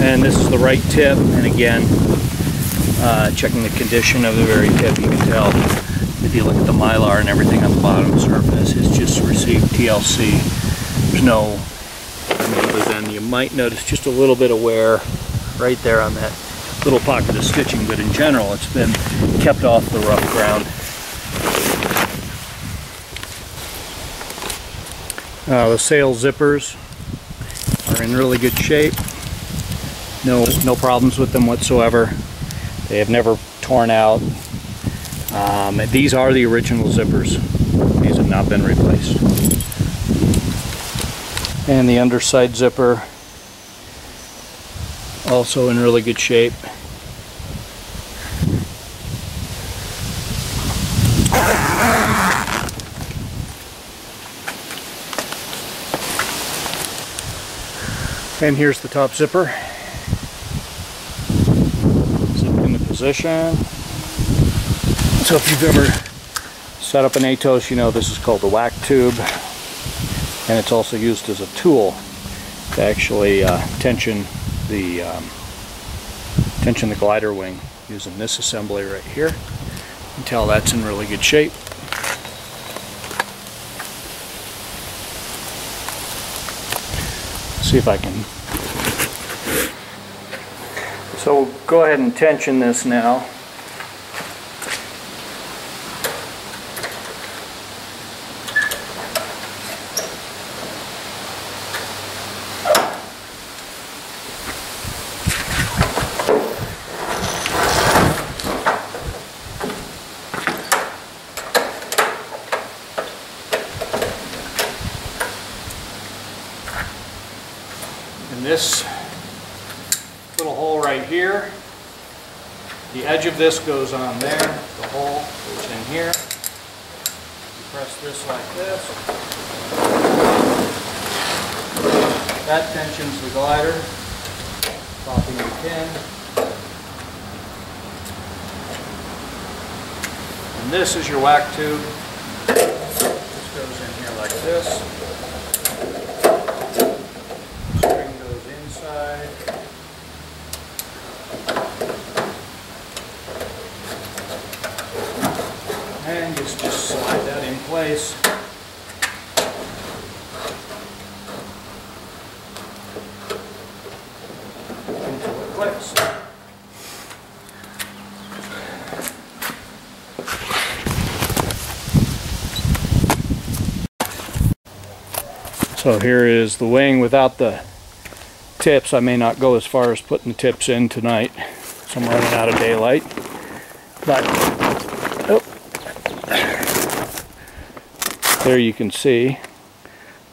And this is the right tip, and again, checking the condition of the very tip, you can tell if you look at the mylar and everything on the bottom surface, it's just received TLC. There's no, other than you might notice just a little bit of wear right there on that little pocket of stitching, but in general it's been kept off the rough ground. The sail zippers are in really good shape. No problems with them whatsoever. They have never torn out. These are the original zippers. These have not been replaced. And the underside zipper, also in really good shape. And here's the top zipper. Zip into position. So if you've ever set up an Atos, you know this is called the whack tube, and it's also used as a tool to actually tension the glider wing using this assembly right here. You can tell that's in really good shape. See if I can. So we'll go ahead and tension this now. And this little hole right here, the edge of this goes on there, the hole goes in here. You press this like this. That tensions the glider, popping the pin. And this is your whack tube. This goes in here like this. Inside. And just slide that in place. Until it clicks. So here is the wing without the tips. I may not go as far as putting the tips in tonight, so I'm running out of daylight. But there you can see,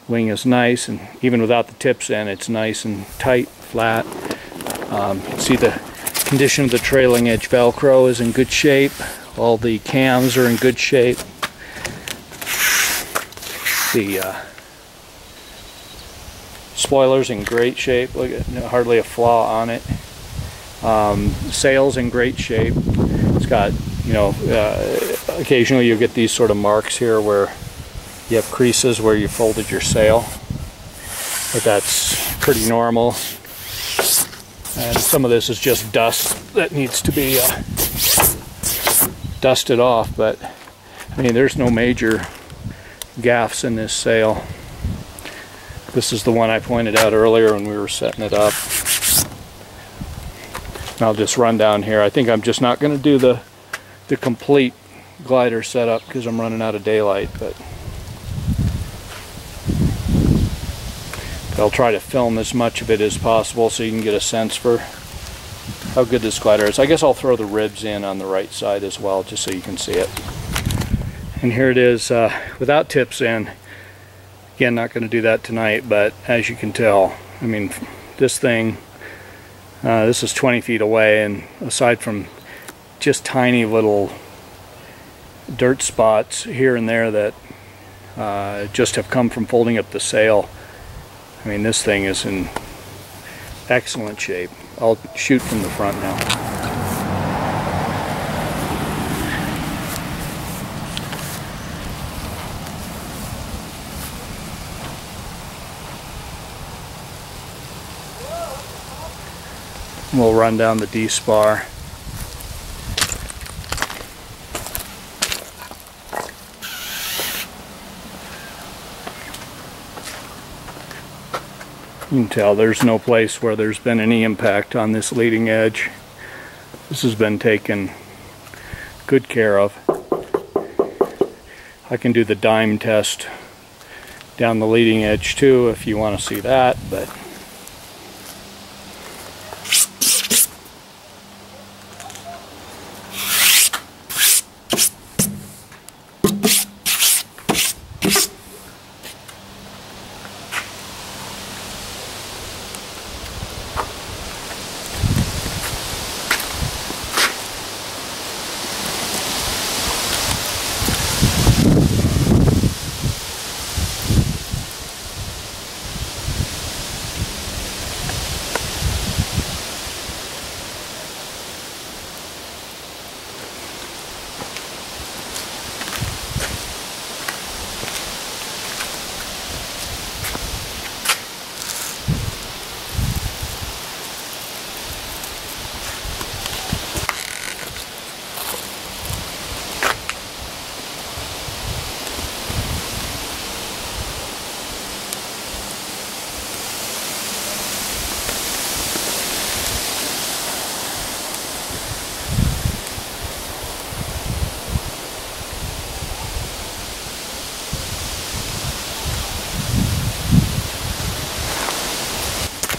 wing is nice, and even without the tips in, it's nice and tight, flat. You can see the condition of the trailing edge Velcro is in good shape. All the cams are in good shape. The spoiler's in great shape. Look at, hardly a flaw on it. Sail's in great shape. It's got, you know, occasionally you'll get these sort of marks here where you have creases where you folded your sail, but that's pretty normal. And some of this is just dust that needs to be dusted off, but I mean, there's no major gaffes in this sail. This is the one I pointed out earlier when we were setting it up. I'll just run down here. I think I'm just not going to do the complete glider setup because I'm running out of daylight, but I'll try to film as much of it as possible so you can get a sense for how good this glider is. I guess I'll throw the ribs in on the right side as well just so you can see it. And here it is without tips in. Again, not going to do that tonight, but as you can tell, I mean, this thing, this is 20 feet away, and aside from just tiny little dirt spots here and there that just have come from folding up the sail, I mean, this thing is in excellent shape. I'll shoot from the front now. We'll run down the D-spar. You can tell there's no place where there's been any impact on this leading edge. This has been taken good care of. I can do the dime test down the leading edge too if you want to see that, but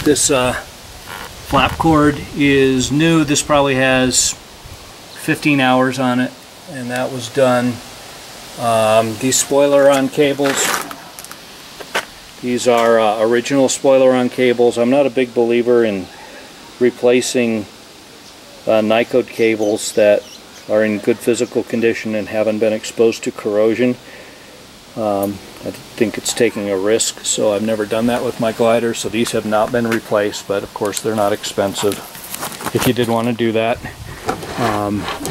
this flap cord is new. This probably has 15 hours on it, and that was done. These spoiler-on cables, these are original spoiler-on cables. I'm not a big believer in replacing Nycode cables that are in good physical condition and haven't been exposed to corrosion. I think it's taking a risk, so I've never done that with my glider. So these have not been replaced, but of course they're not expensive if you did want to do that.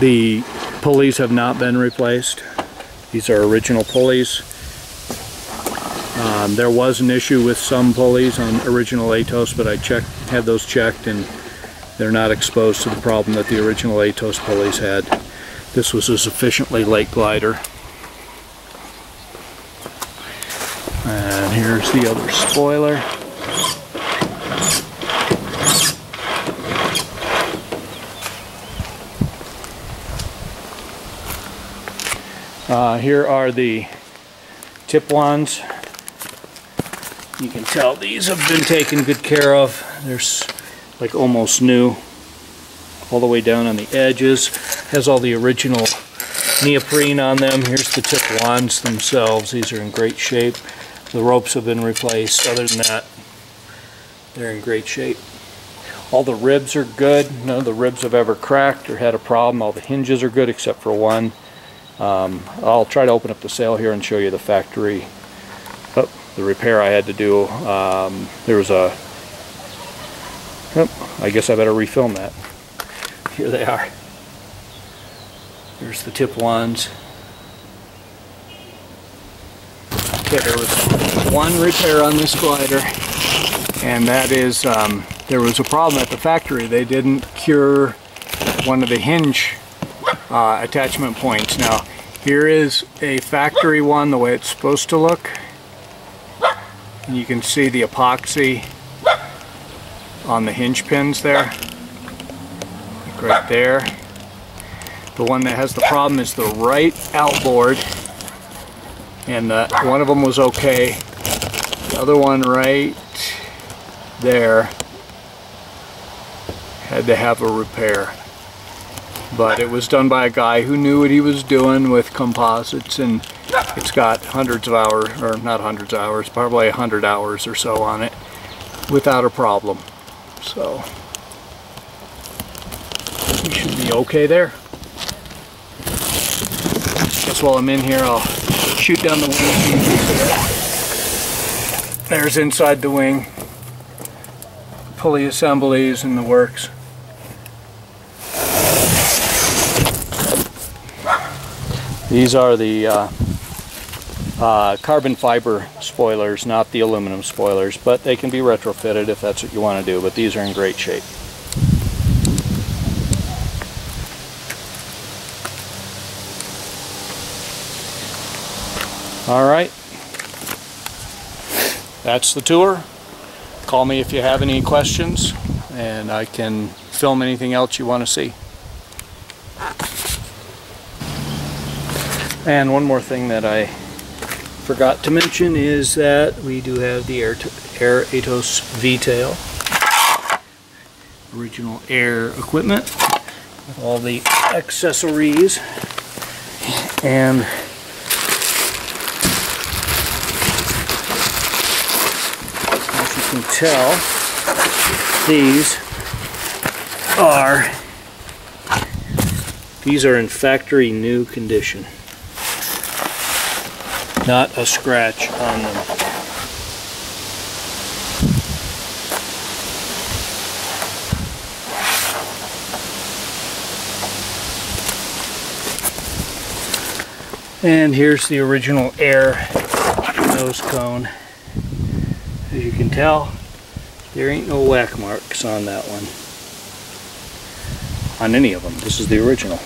The pulleys have not been replaced. These are original pulleys. There was an issue with some pulleys on original Atos, but I had those checked, and they're not exposed to the problem that the original Atos pulleys had. This was a sufficiently late glider. And here's the other spoiler. Here are the tip wands. You can tell these have been taken good care of. They're like almost new, all the way down on the edges. Has all the original neoprene on them. Here's the tip wands themselves. These are in great shape. The ropes have been replaced. Other than that, they're in great shape. All the ribs are good. None of the ribs have ever cracked or had a problem. All the hinges are good except for one. I'll try to open up the sail here and show you the factory. Oh, the repair I had to do. There was a... Oh, I guess I better refilm that. Here they are. There's the tip wands. Okay, there was one repair on this glider, and that is there was a problem at the factory. They didn't cure one of the hinge attachment points. Now, here is a factory one the way it's supposed to look. And you can see the epoxy on the hinge pins there, like right there. The one that has the problem is the right outboard, and one of them was okay. The other one right there had to have a repair, but it was done by a guy who knew what he was doing with composites, and it's got hundreds of hours, or not hundreds of hours, probably 100 hours or so on it without a problem. So we should be okay there. Guess while I'm in here, I'll shoot down the wing. There's inside the wing, pulley assemblies and the works. These are the carbon fiber spoilers, not the aluminum spoilers, but they can be retrofitted if that's what you want to do, but these are in great shape. Alright, that's the tour. Call me if you have any questions, and I can film anything else you want to see. And one more thing that I forgot to mention is that we do have the Air Atos V-tail, original Air equipment with all the accessories, and as you can tell, these are in factory new condition. Not a scratch on them. And here's the original Air nose cone. As you can tell, there ain't no whack marks on that one. On any of them. This is the original.